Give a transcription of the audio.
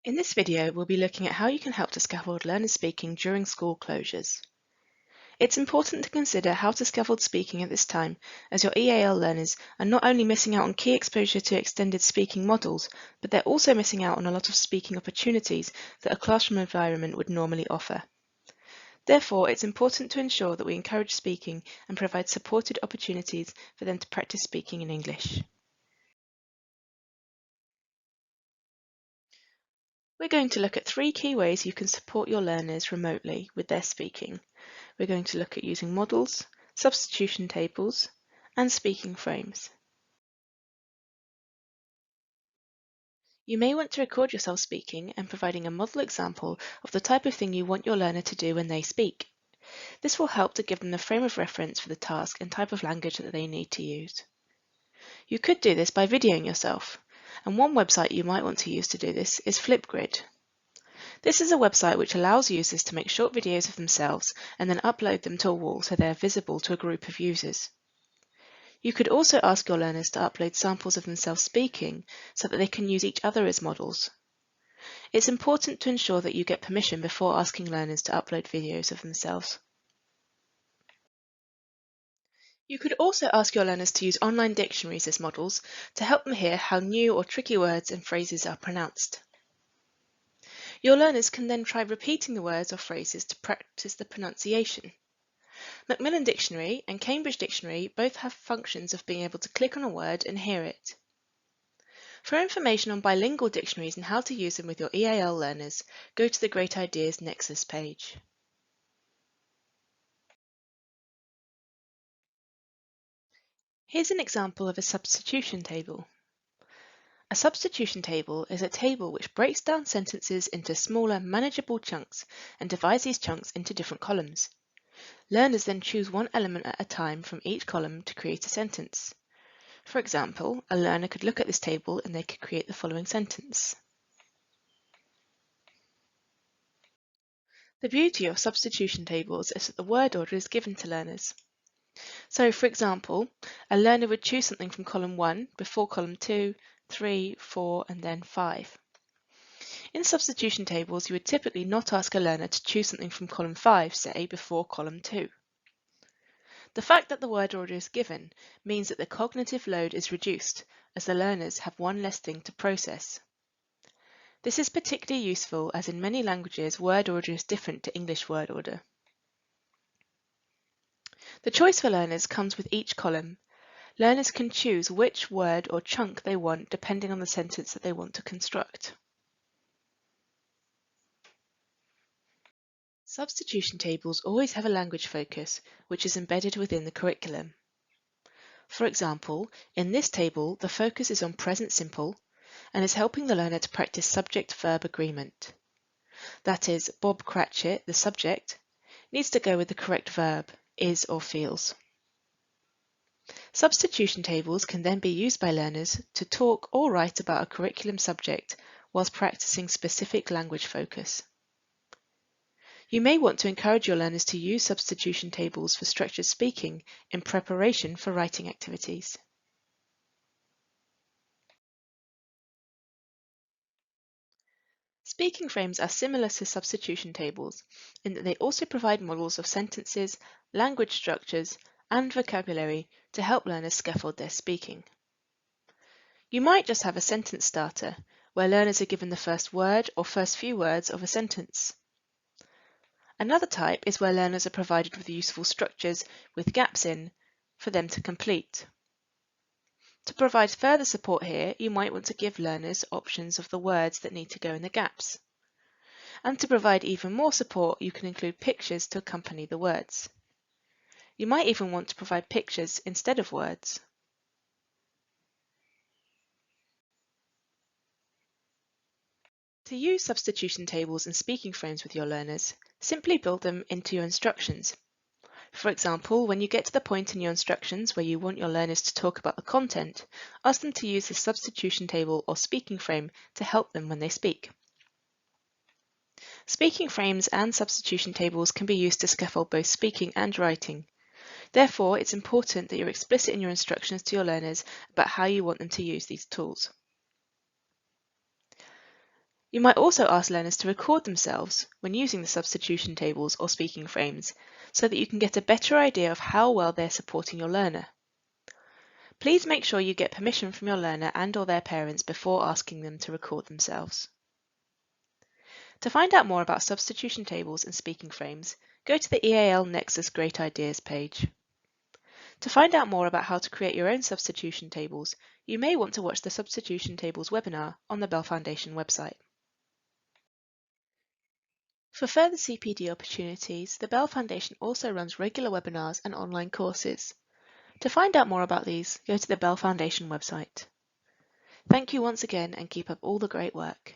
In this video, we'll be looking at how you can help to scaffold learners speaking during school closures. It's important to consider how to scaffold speaking at this time, as your EAL learners are not only missing out on key exposure to extended speaking models, but they're also missing out on a lot of speaking opportunities that a classroom environment would normally offer. Therefore, it's important to ensure that we encourage speaking and provide supported opportunities for them to practice speaking in English. We're going to look at 3 key ways you can support your learners remotely with their speaking. We're going to look at using models, substitution tables, and speaking frames. You may want to record yourself speaking and providing a model example of the type of thing you want your learner to do when they speak. This will help to give them the frame of reference for the task and type of language that they need to use. You could do this by videoing yourself, and one website you might want to use to do this is Flipgrid. This is a website which allows users to make short videos of themselves and then upload them to a wall so they are visible to a group of users. You could also ask your learners to upload samples of themselves speaking so that they can use each other as models. It's important to ensure that you get permission before asking learners to upload videos of themselves. You could also ask your learners to use online dictionaries as models to help them hear how new or tricky words and phrases are pronounced. Your learners can then try repeating the words or phrases to practice the pronunciation. Macmillan Dictionary and Cambridge Dictionary both have functions of being able to click on a word and hear it. For information on bilingual dictionaries and how to use them with your EAL learners, go to the Great Ideas Nexus page. Here's an example of a substitution table. A substitution table is a table which breaks down sentences into smaller, manageable chunks and divides these chunks into different columns. Learners then choose one element at a time from each column to create a sentence. For example, a learner could look at this table and they could create the following sentence. The beauty of substitution tables is that the word order is given to learners. So, for example, a learner would choose something from column 1 before column 2, 3, 4, and then 5. In substitution tables, you would typically not ask a learner to choose something from column 5, say, before column 2. The fact that the word order is given means that the cognitive load is reduced, as the learners have one less thing to process. This is particularly useful as in many languages word order is different to English word order. The choice for learners comes with each column. Learners can choose which word or chunk they want depending on the sentence that they want to construct. Substitution tables always have a language focus, which is embedded within the curriculum. For example, in this table, the focus is on present simple and is helping the learner to practice subject-verb agreement. That is, Bob Cratchit, the subject, needs to go with the correct verb, is or feels. Substitution tables can then be used by learners to talk or write about a curriculum subject whilst practicing specific language focus. You may want to encourage your learners to use substitution tables for structured speaking in preparation for writing activities. Speaking frames are similar to substitution tables in that they also provide models of sentences, language structures, and vocabulary to help learners scaffold their speaking. You might just have a sentence starter, where learners are given the first word or first few words of a sentence. Another type is where learners are provided with useful structures with gaps in for them to complete. To provide further support here, you might want to give learners options of the words that need to go in the gaps. And to provide even more support, you can include pictures to accompany the words. You might even want to provide pictures instead of words. To use substitution tables and speaking frames with your learners, simply build them into your instructions. For example, when you get to the point in your instructions where you want your learners to talk about the content, ask them to use the substitution table or speaking frame to help them when they speak. Speaking frames and substitution tables can be used to scaffold both speaking and writing. Therefore, it's important that you're explicit in your instructions to your learners about how you want them to use these tools. You might also ask learners to record themselves when using the substitution tables or speaking frames so that you can get a better idea of how well they're supporting your learner. Please make sure you get permission from your learner and/or their parents before asking them to record themselves. To find out more about substitution tables and speaking frames, go to the EAL Nexus Great Ideas page. To find out more about how to create your own substitution tables, you may want to watch the Substitution Tables webinar on the Bell Foundation website. For further CPD opportunities, the Bell Foundation also runs regular webinars and online courses. To find out more about these, go to the Bell Foundation website. Thank you once again and keep up all the great work.